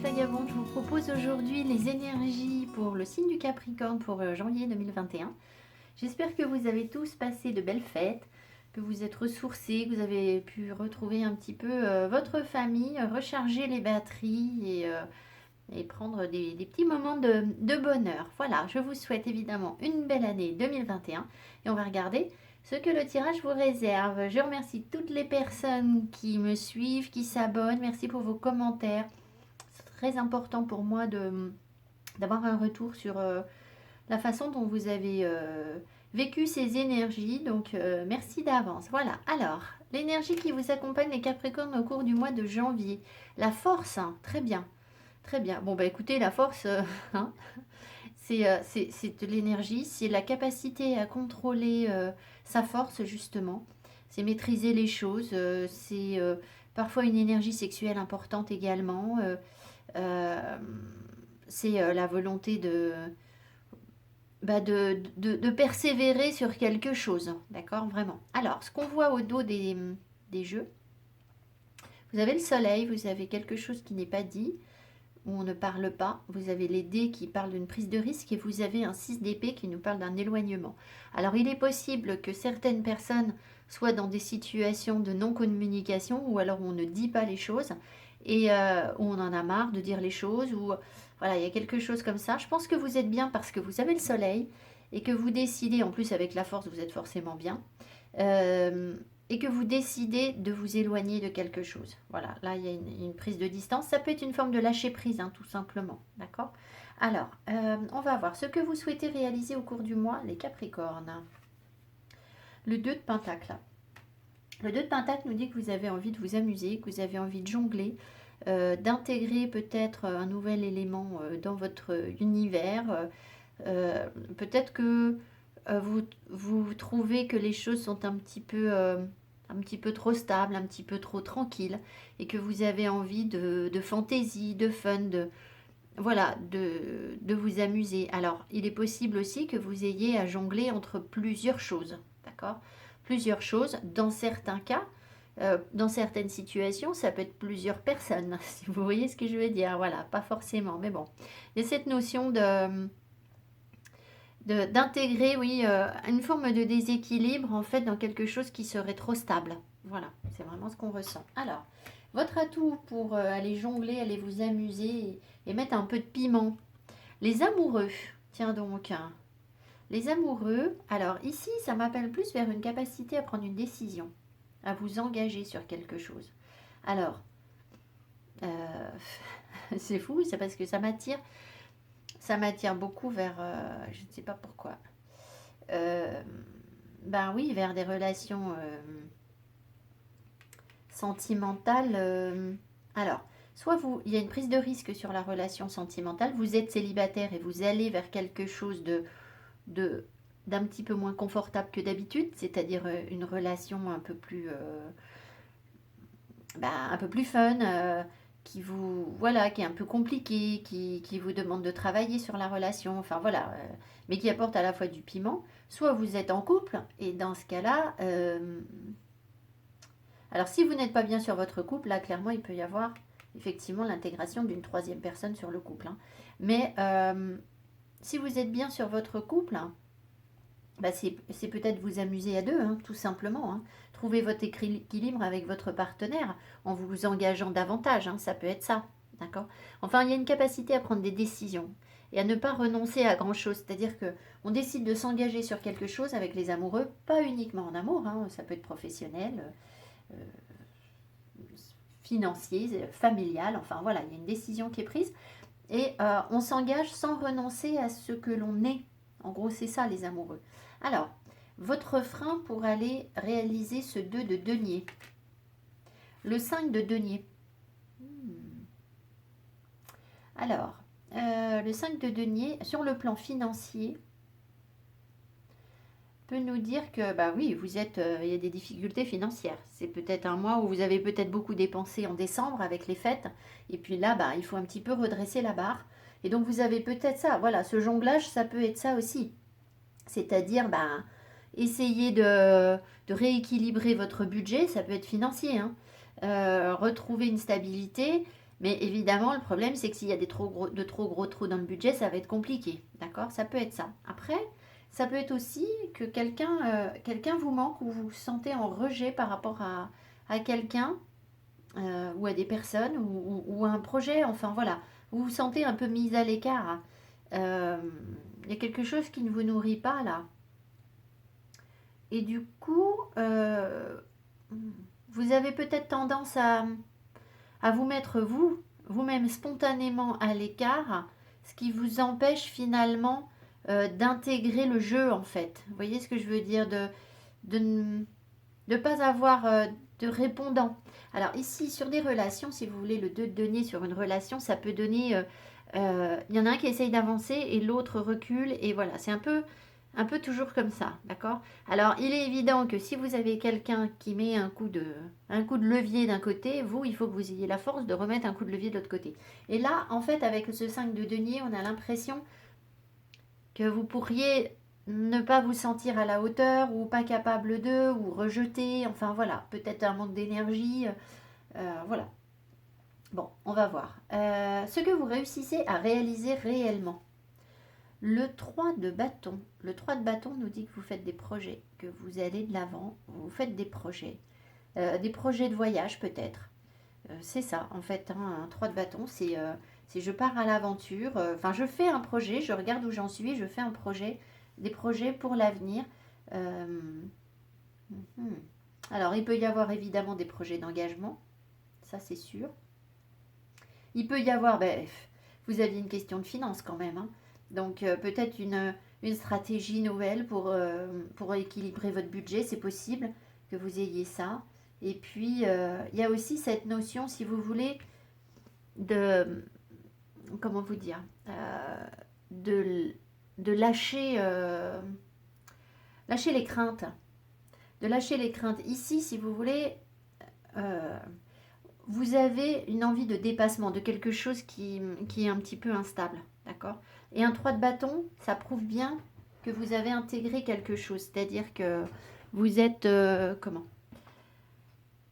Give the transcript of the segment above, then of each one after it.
Vagabonde, je vous propose aujourd'hui les énergies pour le signe du Capricorne pour janvier 2021. J'espère que vous avez tous passé de belles fêtes, que vous êtes ressourcés, que vous avez pu retrouver un petit peu votre famille, recharger les batteries et prendre des petits moments de bonheur. Voilà, je vous souhaite évidemment une belle année 2021 et on va regarder ce que le tirage vous réserve. Je remercie toutes les personnes qui me suivent, qui s'abonnent. Merci pour vos commentaires. C'est très important pour moi d'avoir un retour sur la façon dont vous avez vécu ces énergies. Donc, merci d'avance. Voilà. Alors, l'énergie qui vous accompagne les Capricornes au cours du mois de janvier. La force, hein, très bien. Très bien. Bon, bah écoutez, la force, hein, c'est de l'énergie, c'est la capacité à contrôler sa force, justement. C'est maîtriser les choses, c'est parfois une énergie sexuelle importante également. Euh, c'est la volonté de persévérer sur quelque chose, d'accord, vraiment. Alors, ce qu'on voit au dos des jeux, vous avez le soleil, vous avez quelque chose qui n'est pas dit, où on ne parle pas, vous avez les dés qui parlent d'une prise de risque et vous avez un 6 d'épée qui nous parle d'un éloignement. Alors, il est possible que certaines personnes soient dans des situations de non-communication ou alors où on ne dit pas les choses et où on en a marre de dire les choses ou voilà, il y a quelque chose comme ça. Je pense que vous êtes bien parce que vous avez le soleil et que vous décidez, en plus avec la force, vous êtes forcément bien. Euh, et que vous décidez de vous éloigner de quelque chose. Voilà, là il y a une prise de distance. Ça peut être une forme de lâcher prise, hein, tout simplement. D'accord. Alors, on va voir ce que vous souhaitez réaliser au cours du mois, les Capricornes. Le 2 de Pentacle. Le 2 de Pentacle nous dit que vous avez envie de vous amuser, que vous avez envie de jongler, d'intégrer peut-être un nouvel élément dans votre univers. Peut-être que vous trouvez que les choses sont un petit peu trop stables, un petit peu trop tranquilles, et que vous avez envie de fantaisie, de fun, voilà, de vous amuser. Alors, il est possible aussi que vous ayez à jongler entre plusieurs choses, d'accord? Plusieurs choses, dans certains cas, dans certaines situations, ça peut être plusieurs personnes, si vous voyez ce que je veux dire. Voilà, pas forcément, mais bon. Il y a cette notion d'intégrer, oui, une forme de déséquilibre en fait dans quelque chose qui serait trop stable. Voilà, c'est vraiment ce qu'on ressent. Alors, votre atout pour aller jongler, aller vous amuser et mettre un peu de piment. Les amoureux, tiens donc, hein. Les amoureux, alors ici, ça m'appelle plus vers une capacité à prendre une décision, à vous engager sur quelque chose. Alors, euh, c'est fou, c'est parce que ça m'attire beaucoup vers, je ne sais pas pourquoi. Euh, ben oui, vers des relations sentimentales. Alors, soit il y a une prise de risque sur la relation sentimentale, vous êtes célibataire et vous allez vers quelque chose de d'un petit peu moins confortable que d'habitude, c'est-à-dire une relation un peu plus fun, qui vous voilà, qui est un peu compliqué, qui vous demande de travailler sur la relation, enfin voilà, mais qui apporte à la fois du piment. Soit vous êtes en couple et dans ce cas-là, alors si vous n'êtes pas bien sur votre couple, là clairement il peut y avoir effectivement l'intégration d'une troisième personne sur le couple, hein. Mais si vous êtes bien sur votre couple, bah c'est peut-être vous amuser à deux, hein, tout simplement, hein. Trouver votre équilibre avec votre partenaire en vous engageant davantage, hein, ça peut être ça. D'accord. Enfin, il y a une capacité à prendre des décisions et à ne pas renoncer à grand-chose. C'est-à-dire que on décide de s'engager sur quelque chose avec les amoureux, pas uniquement en amour, hein, ça peut être professionnel, euh, financier, familial, enfin voilà, il y a une décision qui est prise et on s'engage sans renoncer à ce que l'on est. En gros, c'est ça les amoureux. Alors, votre frein pour aller réaliser ce 2 de denier. Le 5 de denier. Alors, le 5 de denier, sur le plan financier, peut nous dire que, bah oui, il y a des difficultés financières. C'est peut-être un mois où vous avez peut-être beaucoup dépensé en décembre avec les fêtes. Et puis là, bah, il faut un petit peu redresser la barre. Et donc, vous avez peut-être ça. Voilà, ce jonglage, ça peut être ça aussi. C'est-à-dire, bah, essayer de rééquilibrer votre budget, ça peut être financier, hein. Retrouver une stabilité, Mais évidemment, le problème, c'est que s'il y a de trop gros trous dans le budget, ça va être compliqué. D'accord? Ça peut être ça. Après, ça peut être aussi que quelqu'un vous manque ou vous vous sentez en rejet par rapport à quelqu'un ou à des personnes ou à un projet. Enfin voilà, vous vous sentez un peu mise à l'écart. Euh, Il y a quelque chose qui ne vous nourrit pas là. Et du coup, vous avez peut-être tendance à vous mettre vous-même spontanément à l'écart, ce qui vous empêche finalement d'intégrer le jeu en fait. Vous voyez ce que je veux dire de ne pas avoir de répondant. Alors ici, sur des relations, si vous voulez le 2 de denier sur une relation, ça peut donner... il y en a un qui essaye d'avancer et l'autre recule. Et voilà, c'est un peu toujours comme ça, d'accord? Alors, il est évident que si vous avez quelqu'un qui met un coup de levier d'un côté, vous, il faut que vous ayez la force de remettre un coup de levier de l'autre côté. Et là, en fait, avec ce 5 de denier, on a l'impression que vous pourriez ne pas vous sentir à la hauteur ou pas capable de, ou rejeter, enfin voilà, peut-être un manque d'énergie, voilà. Bon, on va voir. Ce que vous réussissez à réaliser réellement. Le 3 de bâton. Le 3 de bâton nous dit que vous faites des projets, que vous allez de l'avant, vous faites des projets de voyage peut-être. C'est ça, en fait, hein, un 3 de bâton, c'est je pars à l'aventure, enfin je fais un projet, je regarde où j'en suis, je fais un projet, des projets pour l'avenir. Euh, mhm. Alors, il peut y avoir évidemment des projets d'engagement, ça c'est sûr. Il peut y avoir, ben, vous aviez une question de finance quand même, hein. Donc peut-être une stratégie nouvelle pour équilibrer votre budget, c'est possible que vous ayez ça. Et puis, il y a aussi cette notion, si vous voulez, de, comment vous dire, de, de lâcher les craintes. De lâcher les craintes. Ici, si vous voulez, euh, vous avez une envie de dépassement, de quelque chose qui est un petit peu instable. D'accord? Et un 3 de bâton, ça prouve bien que vous avez intégré quelque chose. C'est-à-dire que vous êtes... comment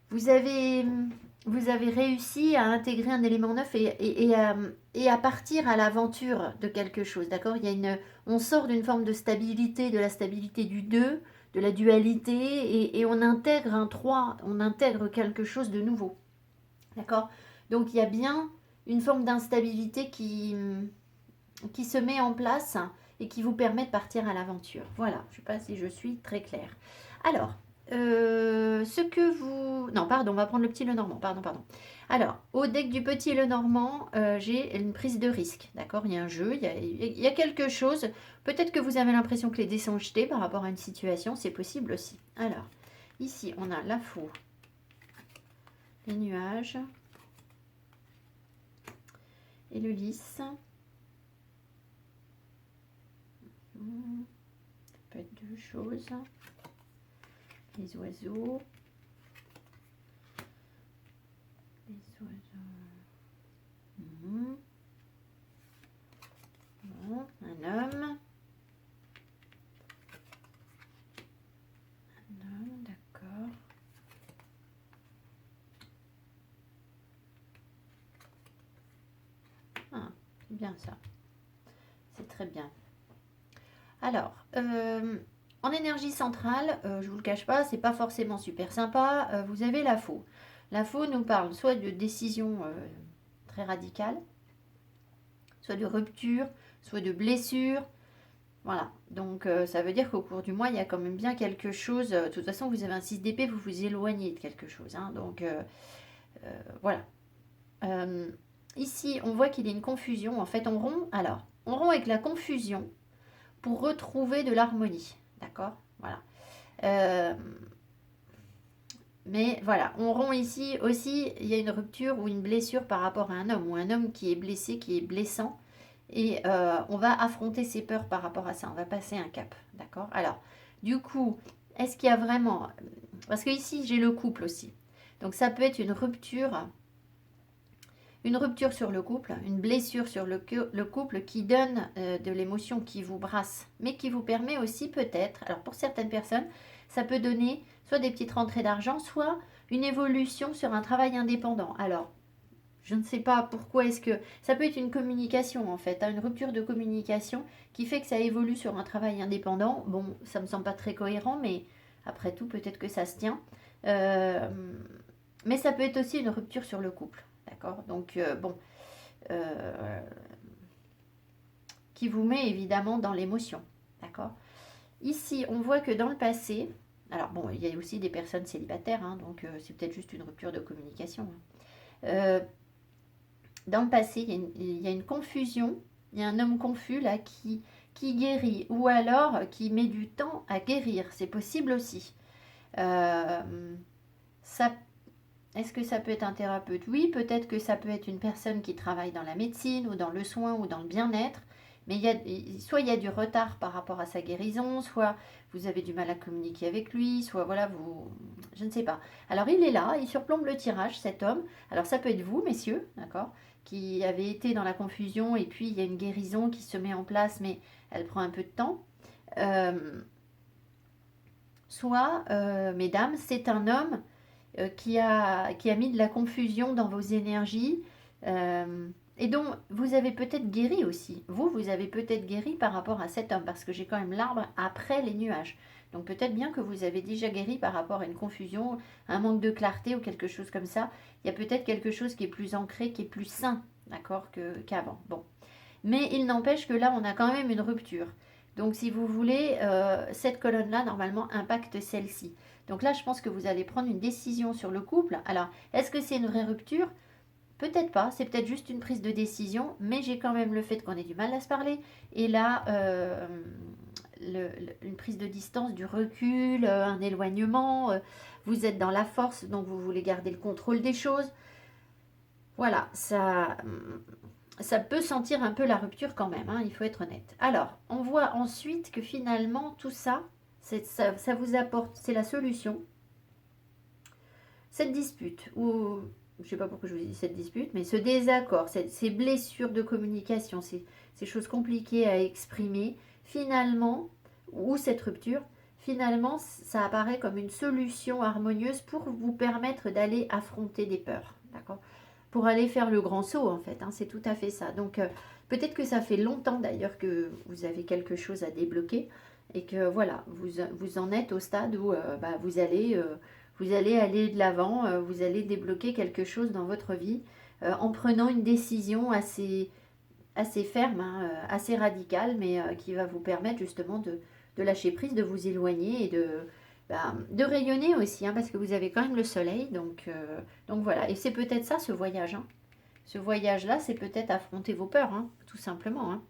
vous avez, vous avez réussi à intégrer un élément neuf et à partir à l'aventure de quelque chose. D'accord? On sort d'une forme de stabilité, de la stabilité du 2, de la dualité, et on intègre un 3, on intègre quelque chose de nouveau. D'accord? Donc il y a bien une forme d'instabilité qui se met en place et qui vous permet de partir à l'aventure. Voilà, je ne sais pas si je suis très claire. Alors, ce que vous... Non, pardon, on va prendre le petit Lenormand, pardon. Alors, au deck du petit Lenormand, j'ai une prise de risque, d'accord? Il y a un jeu, il y a quelque chose. Peut-être que vous avez l'impression que les dés sont jetés par rapport à une situation, c'est possible aussi. Alors, ici, on a la faux, les nuages et le lys. Ça peut être deux choses. Les oiseaux. Les oiseaux. Bon, un homme. Un homme, d'accord. Ah, c'est bien ça. C'est très bien. Alors, en énergie centrale, je ne vous le cache pas, c'est pas forcément super sympa. Vous avez la faux. La faux nous parle soit de décision très radicale, soit de rupture, soit de blessure. Voilà, donc ça veut dire qu'au cours du mois, il y a quand même bien quelque chose. De toute façon, vous avez un 6 d'épée, vous vous éloignez de quelque chose, hein. Donc voilà. Ici, on voit qu'il y a une confusion. En fait, on rompt. Alors, on rompt avec la confusion pour retrouver de l'harmonie. D'accord? Voilà. Mais voilà, on rompt ici aussi, il y a une rupture ou une blessure par rapport à un homme, ou un homme qui est blessé, qui est blessant. Et on va affronter ses peurs par rapport à ça. On va passer un cap. D'accord? Alors, du coup, est-ce qu'il y a vraiment... Parce que ici, j'ai le couple aussi. Donc, ça peut être une rupture sur le couple, une blessure sur le couple qui donne de l'émotion, qui vous brasse, mais qui vous permet aussi peut-être, alors pour certaines personnes, ça peut donner soit des petites rentrées d'argent, soit une évolution sur un travail indépendant. Alors, Je ne sais pas pourquoi est-ce que... Ça peut être une communication en fait, hein, une rupture de communication qui fait que ça évolue sur un travail indépendant. Bon, ça me semble pas très cohérent, mais après tout, peut-être que ça se tient. Euh, mais ça peut être aussi une rupture sur le couple, d'accord? Donc, bon, euh, qui vous met évidemment dans l'émotion, d'accord? Ici, on voit que dans le passé, alors bon, il y a aussi des personnes célibataires, hein, donc c'est peut-être juste une rupture de communication, hein. Dans le passé, il y a une confusion, il y a un homme confus là qui guérit, ou alors qui met du temps à guérir, c'est possible aussi. Euh, ça, est-ce que ça peut être un thérapeute? Oui, peut-être que ça peut être une personne qui travaille dans la médecine, ou dans le soin, ou dans le bien-être, mais soit il y a du retard par rapport à sa guérison, soit vous avez du mal à communiquer avec lui, soit voilà, je ne sais pas. Alors il est là, il surplombe le tirage, cet homme. Alors ça peut être vous, messieurs, d'accord, qui avez été dans la confusion et puis il y a une guérison qui se met en place, mais elle prend un peu de temps. Euh, Soit, mesdames, c'est un homme qui a mis de la confusion dans vos énergies et dont vous avez peut-être guéri aussi. Vous avez peut-être guéri par rapport à cet homme, parce que j'ai quand même l'arbre après les nuages. Donc peut-être bien que vous avez déjà guéri par rapport à une confusion, un manque de clarté ou quelque chose comme ça. Il y a peut-être quelque chose qui est plus ancré, qui est plus sain, d'accord, qu'avant. Bon. Mais il n'empêche que là, on a quand même une rupture. Donc si vous voulez, cette colonne-là, normalement, impacte celle-ci. Donc là, je pense que vous allez prendre une décision sur le couple. Alors, est-ce que c'est une vraie rupture? Peut-être pas, c'est peut-être juste une prise de décision, mais j'ai quand même le fait qu'on ait du mal à se parler. Et là, une prise de distance, du recul, un éloignement, vous êtes dans la force, donc vous voulez garder le contrôle des choses. Voilà, ça peut sentir un peu la rupture quand même, hein, il faut être honnête. Alors, on voit ensuite que finalement, tout ça, ça vous apporte, c'est la solution. Cette dispute, ou je ne sais pas pourquoi je vous dis cette dispute, mais ce désaccord, ces blessures de communication, ces choses compliquées à exprimer, finalement, ou cette rupture, finalement, ça apparaît comme une solution harmonieuse pour vous permettre d'aller affronter des peurs, d'accord? Pour aller faire le grand saut, en fait, hein, c'est tout à fait ça. Donc, peut-être que ça fait longtemps d'ailleurs que vous avez quelque chose à débloquer et que voilà, vous en êtes au stade où vous allez aller de l'avant, vous allez débloquer quelque chose dans votre vie en prenant une décision assez ferme, hein, assez radicale, mais qui va vous permettre justement de lâcher prise, de vous éloigner et de rayonner aussi, hein, parce que vous avez quand même le soleil. Donc voilà, et c'est peut-être ça ce voyage, hein. Ce voyage-là, c'est peut-être affronter vos peurs, hein, tout simplement, hein.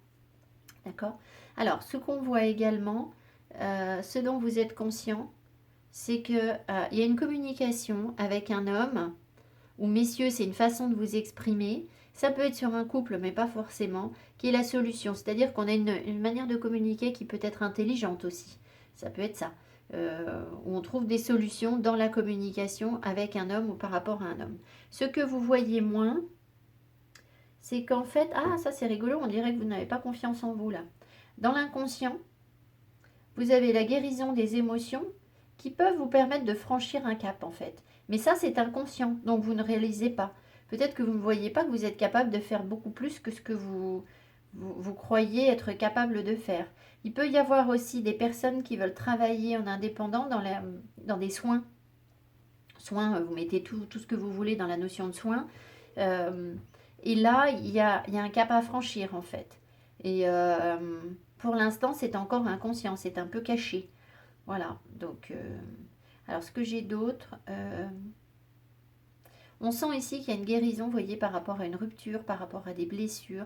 D'accord? Alors, ce qu'on voit également, ce dont vous êtes conscient, c'est qu'il y a une communication avec un homme, ou messieurs, c'est une façon de vous exprimer. Ça peut être sur un couple, mais pas forcément, qui est la solution. C'est-à-dire qu'on a une manière de communiquer qui peut être intelligente aussi. Ça peut être ça. Où on trouve des solutions dans la communication avec un homme ou par rapport à un homme. Ce que vous voyez moins, c'est qu'en fait, ah ça c'est rigolo, on dirait que vous n'avez pas confiance en vous là. Dans l'inconscient, vous avez la guérison des émotions qui peuvent vous permettre de franchir un cap en fait. Mais ça c'est inconscient, donc vous ne réalisez pas. Peut-être que vous ne voyez pas que vous êtes capable de faire beaucoup plus que ce que vous croyez être capable de faire. Il peut y avoir aussi des personnes qui veulent travailler en indépendant dans des soins. Soins, vous mettez tout ce que vous voulez dans la notion de soins. Euh, et là, il y a un cap à franchir en fait. Et pour l'instant, c'est encore inconscient, c'est un peu caché. Voilà, donc, alors ce que j'ai d'autre, on sent ici qu'il y a une guérison, vous voyez, par rapport à une rupture, par rapport à des blessures,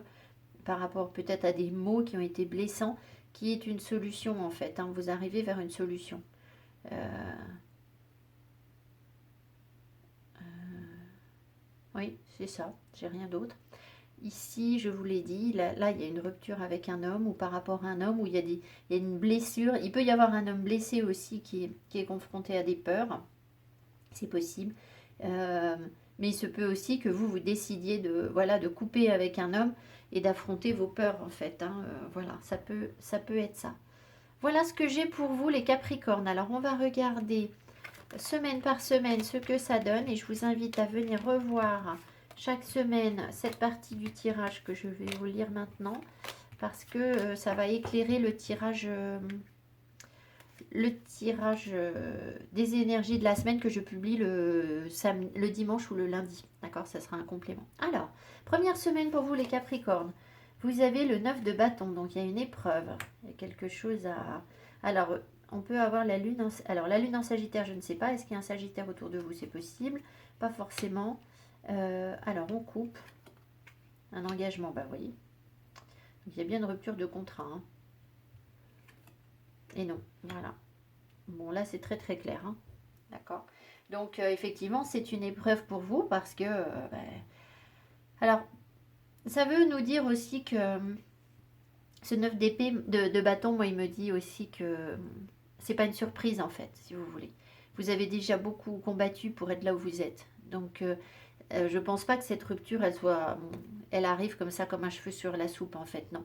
par rapport peut-être à des mots qui ont été blessants, qui est une solution en fait, hein, vous arrivez vers une solution. Euh, oui, c'est ça, j'ai rien d'autre. Ici, je vous l'ai dit, là, il y a une rupture avec un homme ou par rapport à un homme où il y a une blessure. Il peut y avoir un homme blessé aussi qui est confronté à des peurs. C'est possible. Euh, mais il se peut aussi que vous décidiez de couper avec un homme et d'affronter vos peurs en fait, hein. Voilà, ça peut être ça. Voilà ce que j'ai pour vous les Capricornes. Alors on va regarder semaine par semaine ce que ça donne et je vous invite à venir revoir chaque semaine cette partie du tirage que je vais vous lire maintenant parce que ça va éclairer le tirage des énergies de la semaine que je publie le dimanche ou le lundi. D'accord, ça sera un complément. Alors, première semaine pour vous les Capricornes. Vous avez le 9 de bâton, donc il y a une épreuve. Il y a quelque chose à... Alors, on peut avoir la lune Alors, la lune en Sagittaire, je ne sais pas. Est-ce qu'il y a un Sagittaire autour de vous? C'est possible. Pas forcément. Alors, on coupe. Un engagement, bah vous voyez. Donc, il y a bien une rupture de contrat. Hein. Et non, voilà. Bon, là, c'est très très clair. Hein. D'accord. Donc, effectivement, c'est une épreuve pour vous parce que... alors, ça veut nous dire aussi que ce 9 d'épée, de bâton, moi, il me dit aussi que c'est pas une surprise, en fait, si vous voulez. Vous avez déjà beaucoup combattu pour être là où vous êtes. Donc, je pense pas que cette rupture, elle arrive comme ça, comme un cheveu sur la soupe, en fait, non.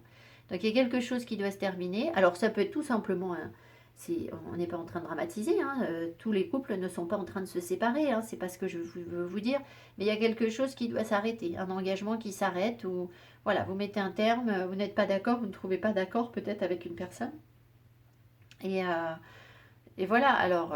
Donc, il y a quelque chose qui doit se terminer. Alors, ça peut être tout simplement... on n'est pas en train de dramatiser, hein, tous les couples ne sont pas en train de se séparer, hein, c'est pas ce que je veux vous dire, mais il y a quelque chose qui doit s'arrêter, un engagement qui s'arrête, ou voilà, vous mettez un terme, vous n'êtes pas d'accord, vous ne trouvez pas d'accord peut-être avec une personne, et, euh, et voilà, alors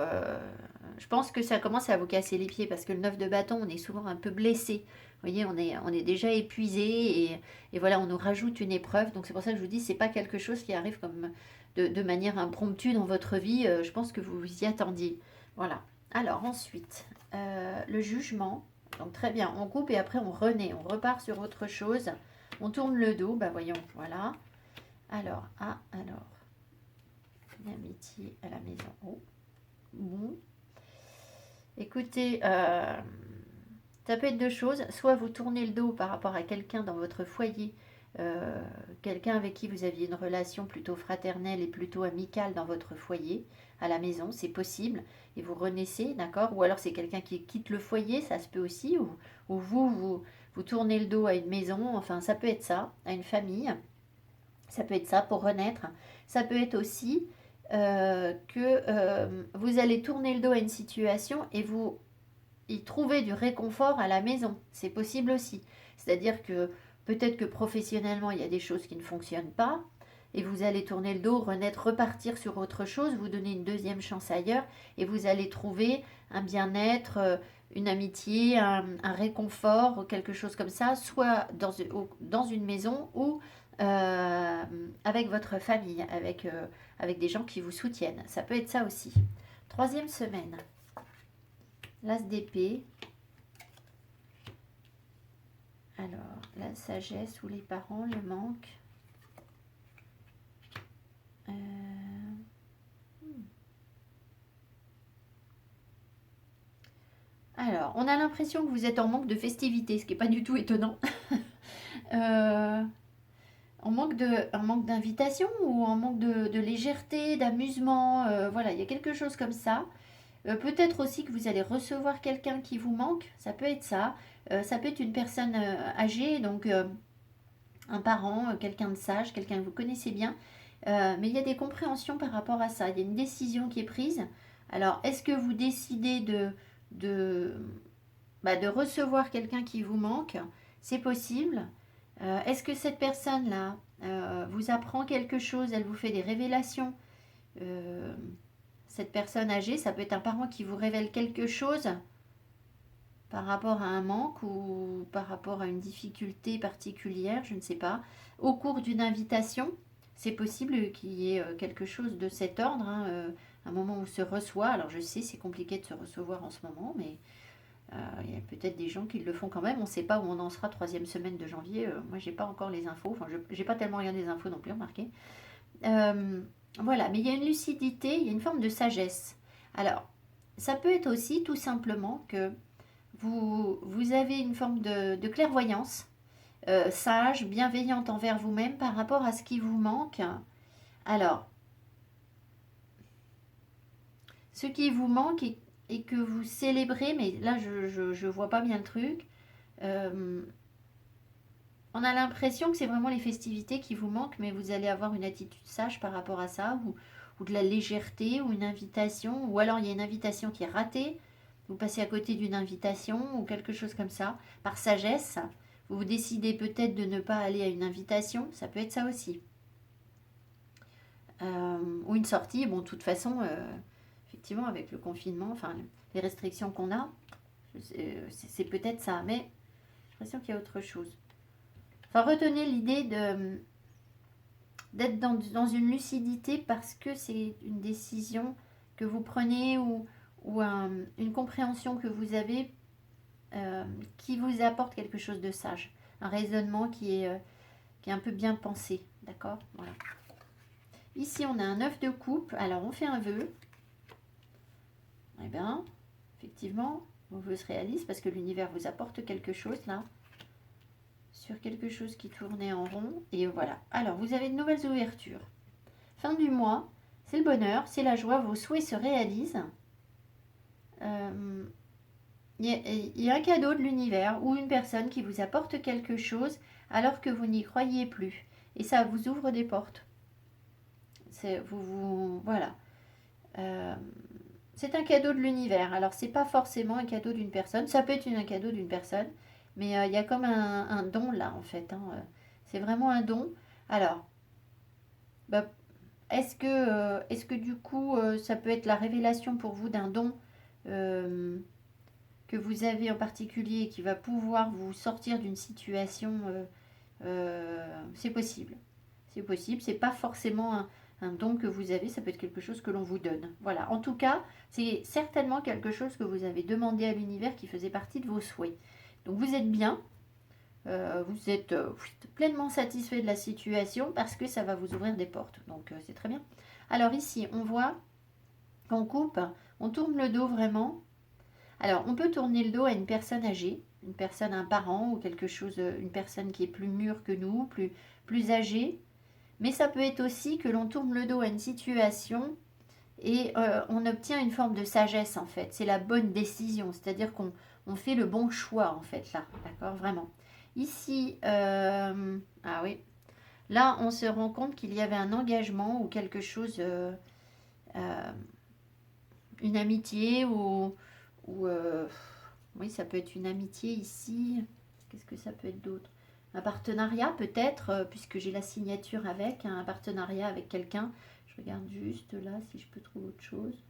je pense que ça commence à vous casser les pieds, parce que le 9 de bâton, on est souvent un peu blessé, vous voyez, on est déjà épuisé, et voilà, on nous rajoute une épreuve, donc c'est pour ça que je vous dis, c'est pas quelque chose qui arrive comme de manière impromptue dans votre vie, je pense que vous vous y attendiez. Voilà. Alors ensuite, le jugement. Donc très bien, on coupe et après on renaît, on repart sur autre chose. On tourne le dos, bah voyons, voilà. Alors, l'amitié à la maison. Oh, bon. Écoutez, ça peut être deux choses. Soit vous tournez le dos par rapport à quelqu'un dans votre foyer, quelqu'un avec qui vous aviez une relation plutôt fraternelle et plutôt amicale dans votre foyer, à la maison, c'est possible, et vous renaissez, d'accord? Ou alors c'est quelqu'un qui quitte le foyer, ça se peut aussi, ou vous tournez le dos à une maison, enfin ça peut être ça, à une famille, ça peut être ça pour renaître. Ça peut être aussi que vous allez tourner le dos à une situation et vous y trouver du réconfort à la maison. C'est possible aussi. C'est-à-dire que peut-être que professionnellement, il y a des choses qui ne fonctionnent pas et vous allez tourner le dos, renaître, repartir sur autre chose, vous donner une deuxième chance ailleurs et vous allez trouver un bien-être, une amitié, un réconfort, quelque chose comme ça, soit dans une maison ou avec votre famille, avec des gens qui vous soutiennent. Ça peut être ça aussi. Troisième semaine. L'as d'épée. Alors, la sagesse ou les parents, le manque. Alors, on a l'impression que vous êtes en manque de festivité, ce qui n'est pas du tout étonnant. En manque d'invitation ou en manque de légèreté, d'amusement. Voilà, il y a quelque chose comme ça. Peut-être aussi que vous allez recevoir quelqu'un qui vous manque, ça peut être ça. Ça peut être une personne âgée, donc un parent, quelqu'un de sage, quelqu'un que vous connaissez bien. Mais il y a des compréhensions par rapport à ça. Il y a une décision qui est prise. Alors, est-ce que vous décidez de, de recevoir quelqu'un qui vous manque? C'est possible. Est-ce que cette personne-là vous apprend quelque chose? Elle vous fait des révélations? Cette personne âgée, ça peut être un parent qui vous révèle quelque chose par rapport à un manque ou par rapport à une difficulté particulière, je ne sais pas. Au cours d'une invitation, c'est possible qu'il y ait quelque chose de cet ordre, hein, un moment où on se reçoit. Alors je sais, c'est compliqué de se recevoir en ce moment, mais il y a peut-être des gens qui le font quand même. On ne sait pas où on en sera troisième semaine de janvier. Moi, j'ai pas encore les infos. Enfin, je n'ai pas tellement regardé les infos non plus, remarquez. Voilà, mais il y a une lucidité, il y a une forme de sagesse. Alors, ça peut être aussi tout simplement que vous avez une forme de clairvoyance, sage, bienveillante envers vous-même par rapport à ce qui vous manque. Alors, ce qui vous manque et que vous célébrez, mais là je vois pas bien le truc. On a l'impression que c'est vraiment les festivités qui vous manquent, mais vous allez avoir une attitude sage par rapport à ça, ou de la légèreté, ou une invitation, ou alors il y a une invitation qui est ratée. vous passez à côté d'une invitation ou quelque chose comme ça, par sagesse. Vous décidez peut-être de ne pas aller à une invitation, ça peut être ça aussi. Ou une sortie, bon, de toute façon, effectivement, avec le confinement, enfin, les restrictions qu'on a, c'est peut-être ça, mais j'ai l'impression qu'il y a autre chose. Enfin, retenez l'idée d'être dans une lucidité parce que c'est une décision que vous prenez ou une compréhension que vous avez qui vous apporte quelque chose de sage. Un raisonnement qui est un peu bien pensé. D'accord? Voilà. Ici, on a un 9 de coupe. Alors, on fait un vœu. Eh bien, effectivement, vos vœux se réalisent parce que l'univers vous apporte quelque chose là. Sur quelque chose qui tournait en rond. Et voilà. Alors, vous avez de nouvelles ouvertures. Fin du mois, c'est le bonheur, c'est la joie, vos souhaits se réalisent. Il y a un cadeau de l'univers ou une personne qui vous apporte quelque chose alors que vous n'y croyez plus. Et ça vous ouvre des portes. Voilà. C'est un cadeau de l'univers. Alors, c'est pas forcément un cadeau d'une personne. Ça peut être un cadeau d'une personne. Mais il y a comme un don là, en fait. Hein. C'est vraiment un don. Alors, bah, est-ce que du coup, ça peut être la révélation pour vous d'un don que vous avez en particulier et qui va pouvoir vous sortir d'une situation, c'est possible. C'est possible. C'est pas forcément un don que vous avez, ça peut être quelque chose que l'on vous donne. Voilà. En tout cas, c'est certainement quelque chose que vous avez demandé à l'univers qui faisait partie de vos souhaits. Donc vous êtes bien. Vous êtes pleinement satisfait de la situation parce que ça va vous ouvrir des portes. Donc c'est très bien. Alors ici, on voit qu'on coupe, on tourne le dos vraiment. Alors, on peut tourner le dos à une personne âgée, une personne, un parent ou quelque chose, une personne qui est plus mûre que nous, plus âgée. Mais ça peut être aussi que l'on tourne le dos à une situation et on obtient une forme de sagesse en fait. C'est la bonne décision, c'est-à-dire qu'on fait le bon choix en fait là, d'accord, vraiment. Ici, ah oui, là on se rend compte qu'il y avait un engagement ou quelque chose, une amitié ou oui, ça peut être une amitié ici. Qu'est-ce que ça peut être d'autre? Un partenariat peut-être, puisque j'ai la signature avec, un partenariat avec quelqu'un. Je regarde juste là si je peux trouver autre chose.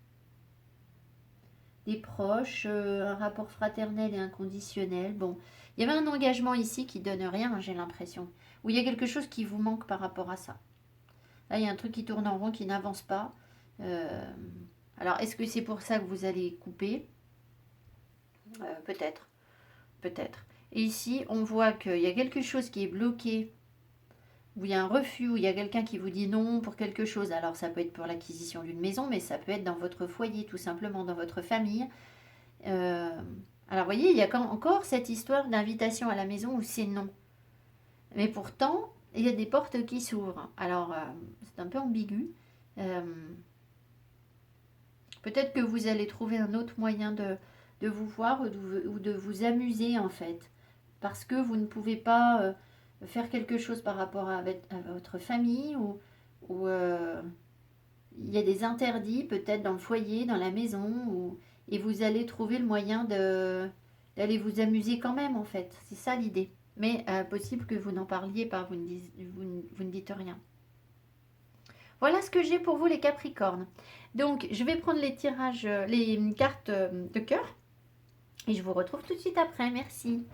Des proches, un rapport fraternel et inconditionnel. Bon, il y avait un engagement ici qui donne rien, hein, j'ai l'impression. Ou il y a quelque chose qui vous manque par rapport à ça. Là, il y a un truc qui tourne en rond, qui n'avance pas. Alors, est-ce que c'est pour ça que vous allez couper? Peut-être. Peut-être. Et ici, on voit qu'il y a quelque chose qui est bloqué, où il y a un refus, où il y a quelqu'un qui vous dit non pour quelque chose. Alors, ça peut être pour l'acquisition d'une maison, mais ça peut être dans votre foyer, tout simplement, dans votre famille. Alors, vous voyez, il y a encore cette histoire d'invitation à la maison où c'est non. Mais pourtant, il y a des portes qui s'ouvrent. Alors, c'est un peu ambigu. Peut-être que vous allez trouver un autre moyen de vous voir ou de vous amuser, en fait. Parce que vous ne pouvez pas faire quelque chose par rapport à votre famille ou il y a des interdits peut-être dans le foyer, dans la maison, et vous allez trouver le moyen d'aller vous amuser quand même en fait. C'est ça l'idée. Mais possible que vous n'en parliez pas, vous ne dites rien. Voilà ce que j'ai pour vous les Capricornes. Donc je vais prendre les tirages, les cartes de cœur et je vous retrouve tout de suite après. Merci.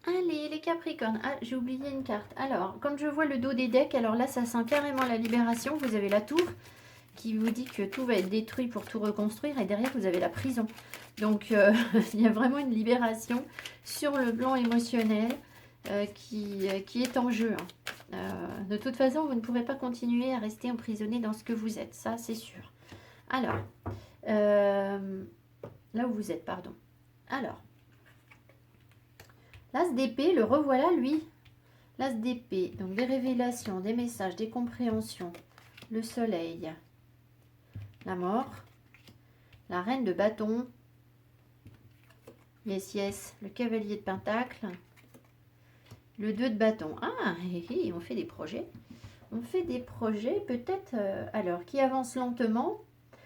Allez, les Capricornes. Ah, j'ai oublié une carte. Alors, quand je vois le dos des decks, alors là, ça sent carrément la libération. Vous avez la tour qui vous dit que tout va être détruit pour tout reconstruire. Et derrière, vous avez la prison. Donc, il y a vraiment une libération sur le plan émotionnel qui est en jeu. De toute façon, vous ne pourrez pas continuer à rester emprisonné dans ce que vous êtes. Ça, c'est sûr. Alors, là où vous êtes, pardon. Alors, l'as d'épée, le revoilà, lui. L'as d'épée, donc des révélations, des messages, des compréhensions. Le soleil. La mort. La reine de bâton. Yes, yes. Le cavalier de pentacle. Le 2 de bâton. Ah, on fait des projets. On fait des projets peut-être, alors, qui avancent lentement.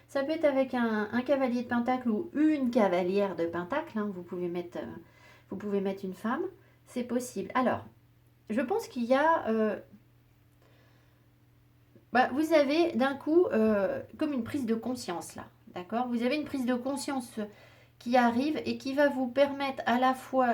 Ça peut être avec un cavalier de pentacle ou une cavalière de pentacle. Hein. Vous pouvez mettre une femme. C'est possible. Alors, je pense qu'il y a... vous avez d'un coup comme une prise de conscience là. D'accord? Vous avez une prise de conscience qui arrive et qui va vous permettre à la fois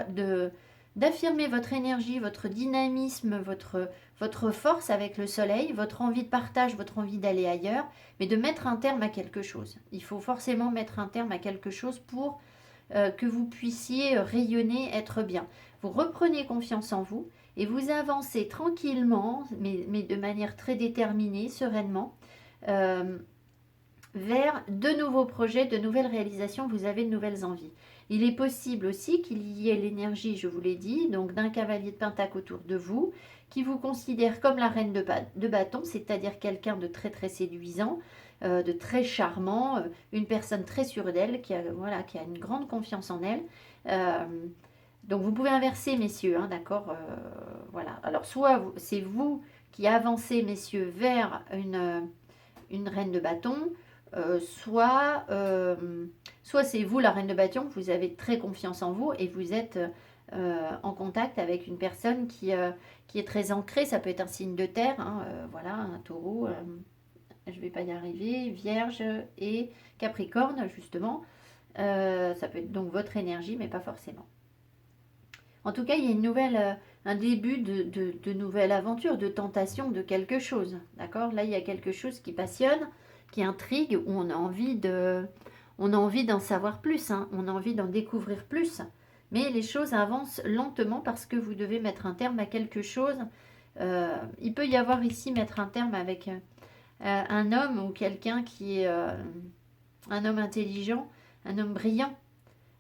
d'affirmer votre énergie, votre dynamisme, votre force avec le soleil, votre envie de partage, votre envie d'aller ailleurs, mais de mettre un terme à quelque chose. Il faut forcément mettre un terme à quelque chose pour que vous puissiez rayonner, être bien. Vous reprenez confiance en vous et vous avancez tranquillement, mais de manière très déterminée, sereinement, euh, vers de nouveaux projets, de nouvelles réalisations, vous avez de nouvelles envies. Il est possible aussi qu'il y ait l'énergie, je vous l'ai dit, donc d'un cavalier de pentacle autour de vous, qui vous considère comme la reine de bâton, c'est-à-dire quelqu'un de très très séduisant, de très charmant, une personne très sûre d'elle, qui a une grande confiance en elle. Euh, donc vous pouvez inverser, messieurs, hein, d'accord, voilà. Alors soit c'est vous qui avancez, messieurs, vers une reine de bâton, soit c'est vous la reine de bâton, vous avez très confiance en vous et vous êtes en contact avec une personne qui est très ancrée. Ça peut être un signe de terre, hein, voilà, un taureau, je ne vais pas y arriver, vierge et capricorne, justement. Ça peut être donc votre énergie, mais pas forcément. En tout cas, il y a un début de nouvelle aventure, de tentation de quelque chose. D'accord? Là, il y a quelque chose qui passionne, qui intrigue, où on a envie d'en savoir plus, hein, on a envie d'en découvrir plus. Mais les choses avancent lentement parce que vous devez mettre un terme à quelque chose. Il peut y avoir ici mettre un terme avec un homme ou quelqu'un qui est un homme intelligent, un homme brillant.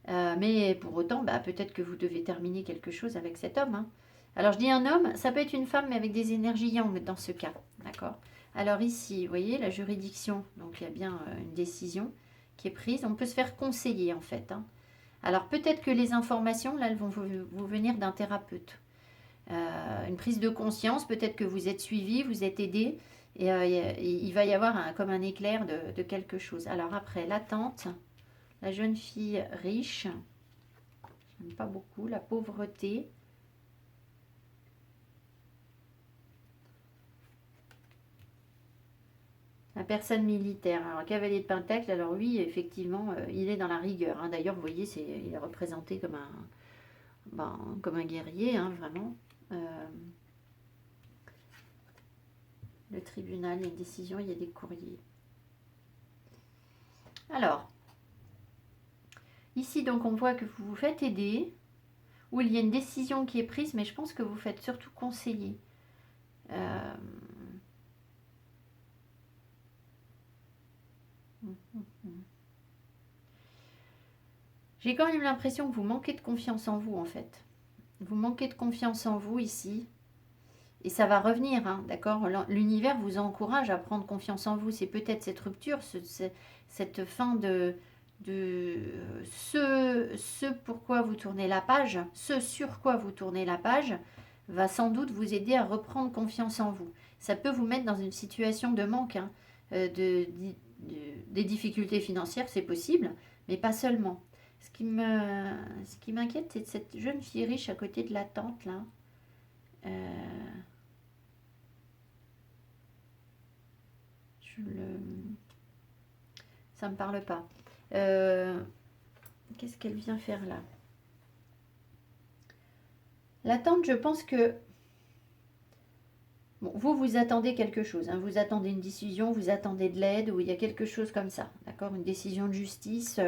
Mais pour autant, peut-être que vous devez terminer quelque chose avec cet homme. Hein. Alors je dis un homme, ça peut être une femme, mais avec des énergies yang dans ce cas. D'accord. Alors ici, vous voyez, la juridiction, donc il y a bien une décision qui est prise. On peut se faire conseiller en fait. Hein. Alors peut-être que les informations, là, elles vont vous venir d'un thérapeute. Une prise de conscience, peut-être que vous êtes suivi, vous êtes aidé, et il va y avoir comme un éclair de quelque chose. Alors après, l'attente. La jeune fille riche, j'aime pas beaucoup. La pauvreté. La personne militaire. Alors, cavalier de pentacle, alors oui, effectivement, il est dans la rigueur. Hein. D'ailleurs, vous voyez, il est représenté comme un guerrier, hein, vraiment. Le tribunal, il y a une décision, il y a des courriers. Alors, ici, donc, on voit que vous vous faites aider, où il y a une décision qui est prise, mais je pense que vous faites surtout conseiller. J'ai quand même l'impression que vous manquez de confiance en vous, en fait. Vous manquez de confiance en vous ici. Et ça va revenir, hein, d'accord? L'univers vous encourage à prendre confiance en vous. C'est peut-être cette rupture, cette fin de ce pourquoi vous tournez la page, ce sur quoi vous tournez la page, va sans doute vous aider à reprendre confiance en vous. Ça peut vous mettre dans une situation de manque, hein, des difficultés financières, c'est possible, mais pas seulement. Ce qui m'inquiète, c'est cette jeune fille riche à côté de la tante, là. Ça me parle pas. Qu'est-ce qu'elle vient faire là? La tante, je pense que... Bon, vous attendez quelque chose. Hein, vous attendez une décision, vous attendez de l'aide, ou il y a quelque chose comme ça. D'accord? Une décision de justice.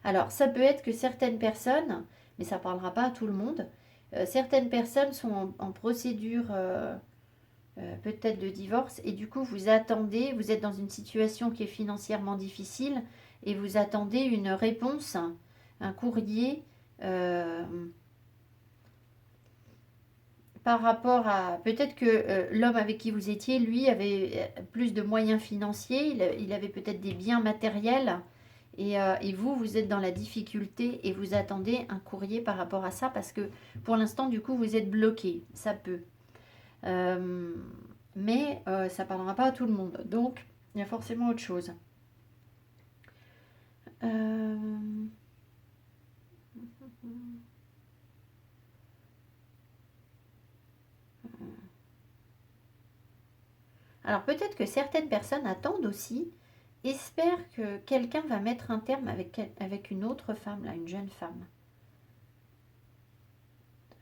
Alors, ça peut être que certaines personnes, mais ça ne parlera pas à tout le monde, certaines personnes sont en procédure peut-être de divorce, et du coup, vous attendez, vous êtes dans une situation qui est financièrement difficile, et vous attendez une réponse, un courrier par rapport à... Peut-être que l'homme avec qui vous étiez, lui, avait plus de moyens financiers, il avait peut-être des biens matériels, et vous êtes dans la difficulté et vous attendez un courrier par rapport à ça, parce que pour l'instant, du coup, vous êtes bloqué. Ça peut. Mais ça ne parlera pas à tout le monde. Donc, il y a forcément autre chose. Euh, Alors peut-être que certaines personnes attendent aussi, espèrent que quelqu'un va mettre un terme avec une autre femme, là, une jeune femme.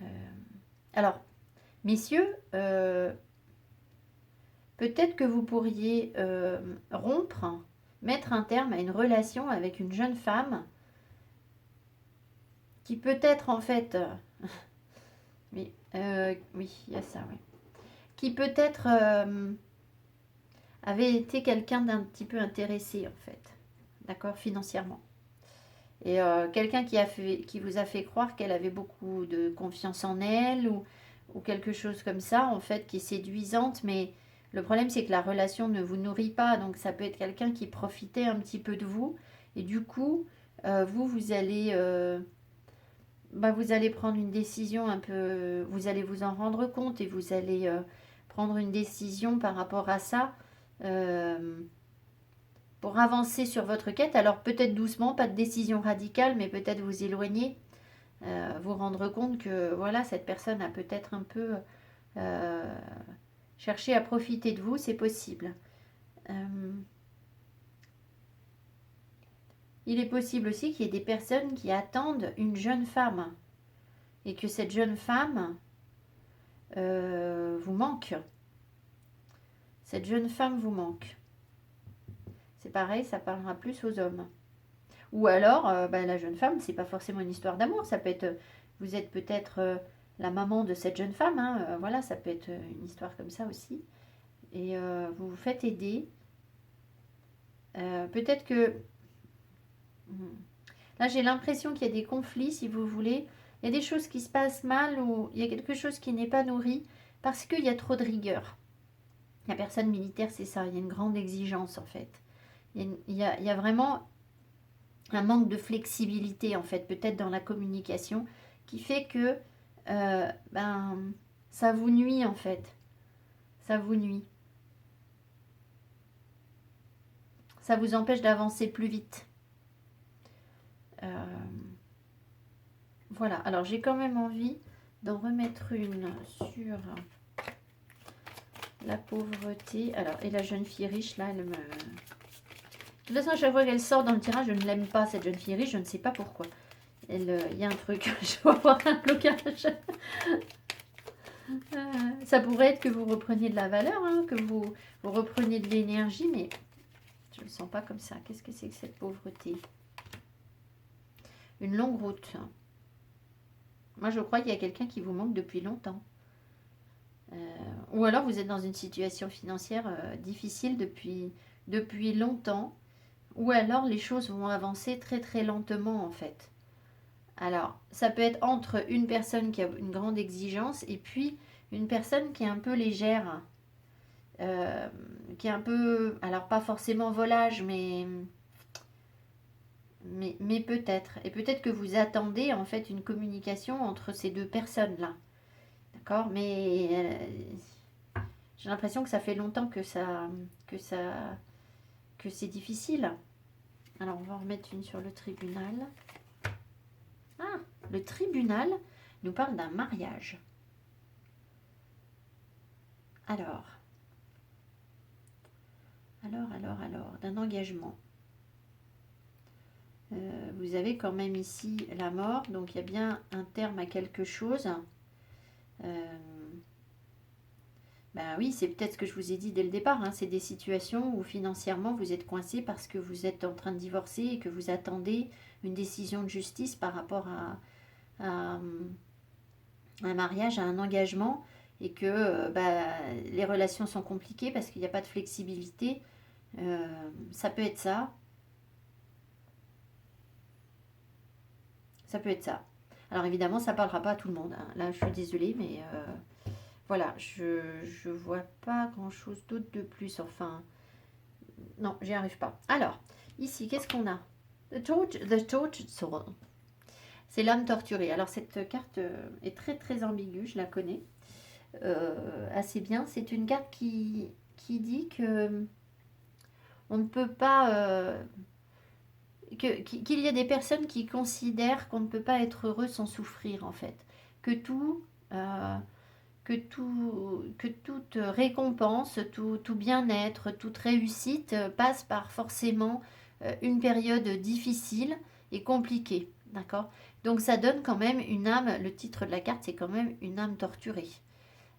Euh, Alors, messieurs, peut-être que vous pourriez rompre, mettre un terme à une relation avec une jeune femme qui peut-être en fait, oui, oui, il y a ça, oui, qui peut-être avait été quelqu'un d'un petit peu intéressé en fait, d'accord, financièrement. Et quelqu'un qui vous a fait croire qu'elle avait beaucoup de confiance en elle ou quelque chose comme ça, en fait, qui est séduisante, mais le problème c'est que la relation ne vous nourrit pas, donc ça peut être quelqu'un qui profitait un petit peu de vous, et du coup, vous allez prendre une décision un peu, vous allez vous en rendre compte et vous allez prendre une décision par rapport à ça. euh, pour avancer sur votre quête. Alors peut-être doucement, pas de décision radicale, mais peut-être vous éloigner, vous rendre compte que voilà, cette personne a peut-être un peu euh, cherché à profiter de vous, c'est possible. Euh, il est possible aussi qu'il y ait des personnes qui attendent une jeune femme et que cette jeune femme vous manque. Cette jeune femme vous manque. C'est pareil, ça parlera plus aux hommes. Ou alors, la jeune femme, c'est pas forcément une histoire d'amour. Ça peut être, vous êtes peut-être la maman de cette jeune femme. Hein, voilà, ça peut être une histoire comme ça aussi. Et vous vous faites aider. Peut-être que hmm, là, j'ai l'impression qu'il y a des conflits, si vous voulez. Il y a des choses qui se passent mal ou il y a quelque chose qui n'est pas nourri parce qu'il y a trop de rigueur. La personne militaire, c'est ça. Il y a une grande exigence en fait. Il y a vraiment un manque de flexibilité en fait, peut-être dans la communication, qui fait que ça vous nuit en fait. Ça vous nuit. Ça vous empêche d'avancer plus vite. Euh, voilà. Alors j'ai quand même envie d'en remettre une sur la pauvreté. Alors, et la jeune fille riche, là, elle me... De toute façon, à chaque fois qu'elle sort dans le tirage, je ne l'aime pas, cette jeune fille riche. Je ne sais pas pourquoi. Il y a un truc, je dois avoir un blocage. Ça pourrait être que vous repreniez de la valeur, hein, que vous repreniez de l'énergie, mais je ne le sens pas comme ça. Qu'est-ce que c'est que cette pauvreté? Une longue route. Moi, je crois qu'il y a quelqu'un qui vous manque depuis longtemps. Ou alors, vous êtes dans une situation financière difficile depuis longtemps. Ou alors, les choses vont avancer très très lentement, en fait. Alors, ça peut être entre une personne qui a une grande exigence et puis une personne qui est un peu légère. euh, qui est un peu, alors pas forcément volage, mais peut-être. Et peut-être que vous attendez en fait une communication entre ces deux personnes-là. D'accord? Mais j'ai l'impression que ça fait longtemps que ça, que c'est difficile. Alors on va en remettre une sur le tribunal. Ah, le tribunal nous parle d'un mariage. Alors, d'un engagement. Vous avez quand même ici la mort, donc il y a bien un terme à quelque chose. Ben oui, c'est peut-être ce que je vous ai dit dès le départ, hein, c'est des situations où financièrement vous êtes coincé parce que vous êtes en train de divorcer et que vous attendez une décision de justice par rapport à un mariage, à un engagement et que les relations sont compliquées parce qu'il n'y a pas de flexibilité. Ça peut être ça. Ça peut être ça. Alors évidemment, ça ne parlera pas à tout le monde, hein. Là, je suis désolée, mais voilà, je vois pas grand-chose d'autre de plus. Enfin, non, j'y arrive pas. Alors, ici, qu'est-ce qu'on a? The Tortured Soul. C'est l'âme torturée. Alors, cette carte est très très ambiguë, je la connais assez bien. C'est une carte qui dit que on ne peut pas... qu'il y a des personnes qui considèrent qu'on ne peut pas être heureux sans souffrir, en fait. Que tout, euh, que toute récompense, tout bien-être, toute réussite passe par forcément une période difficile et compliquée. D'accord? Donc ça donne quand même une âme, le titre de la carte, c'est quand même une âme torturée.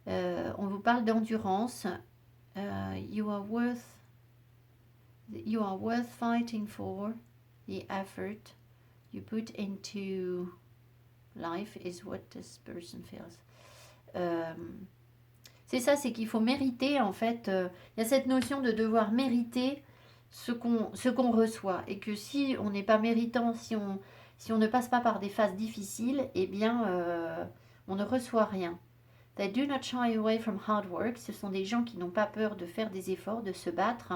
On vous parle d'endurance. You are worth fighting for. The effort you put into life is what this person feels. C'est ça, c'est qu'il faut mériter en fait. Il y a cette notion de devoir mériter ce qu'on reçoit. Et que si on n'est pas méritant, si on ne passe pas par des phases difficiles, eh bien, on ne reçoit rien. They do not shy away from hard work. Ce sont des gens qui n'ont pas peur de faire des efforts, de se battre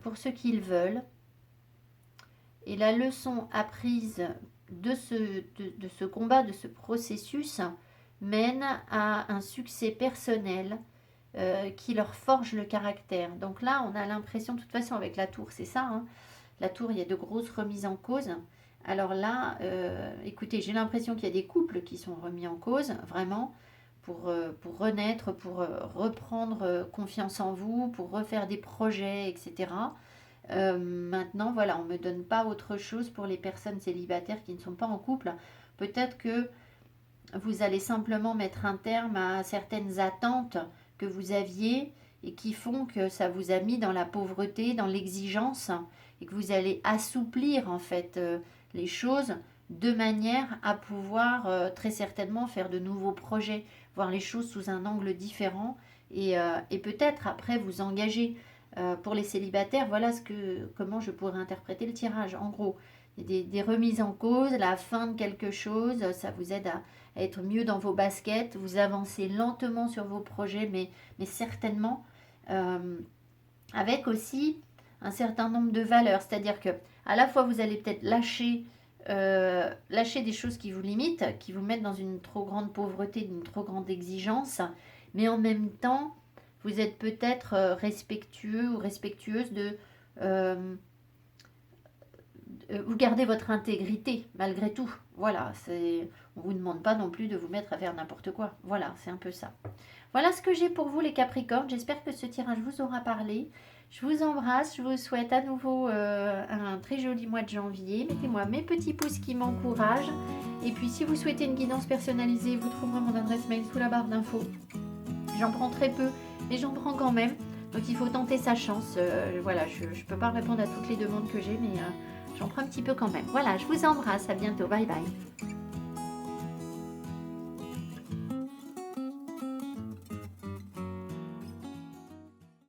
pour ce qu'ils veulent. Et la leçon apprise de ce combat, de ce processus, mène à un succès personnel qui leur forge le caractère. Donc là, on a l'impression, de toute façon, avec la tour, c'est ça, hein, la tour, il y a de grosses remises en cause. Alors là, écoutez, j'ai l'impression qu'il y a des couples qui sont remis en cause, vraiment, pour renaître, pour reprendre confiance en vous, pour refaire des projets, etc. Maintenant, voilà, on ne me donne pas autre chose pour les personnes célibataires qui ne sont pas en couple. Peut-être que vous allez simplement mettre un terme à certaines attentes que vous aviez et qui font que ça vous a mis dans la pauvreté, dans l'exigence, et que vous allez assouplir en fait les choses de manière à pouvoir très certainement faire de nouveaux projets, voir les choses sous un angle différent et peut-être après vous engager. Pour les célibataires, voilà comment je pourrais interpréter le tirage. En gros, des remises en cause, la fin de quelque chose, ça vous aide à être mieux dans vos baskets, vous avancez lentement sur vos projets, mais certainement avec aussi un certain nombre de valeurs. C'est-à-dire que à la fois vous allez peut-être lâcher des choses qui vous limitent, qui vous mettent dans une trop grande pauvreté, une trop grande exigence, mais en même temps, vous êtes peut-être respectueux ou respectueuse vous gardez votre intégrité malgré tout. Voilà, on ne vous demande pas non plus de vous mettre à faire n'importe quoi. Voilà, c'est un peu ça. Voilà ce que j'ai pour vous les Capricornes. J'espère que ce tirage vous aura parlé. Je vous embrasse, je vous souhaite à nouveau un très joli mois de janvier. Mettez-moi mes petits pouces qui m'encouragent. Et puis si vous souhaitez une guidance personnalisée, vous trouverez mon adresse mail sous la barre d'infos. J'en prends très peu, mais j'en prends quand même. Donc il faut tenter sa chance. Voilà, je ne peux pas répondre à toutes les demandes que j'ai, mais j'en prends un petit peu quand même. Voilà, je vous embrasse, à bientôt, bye bye.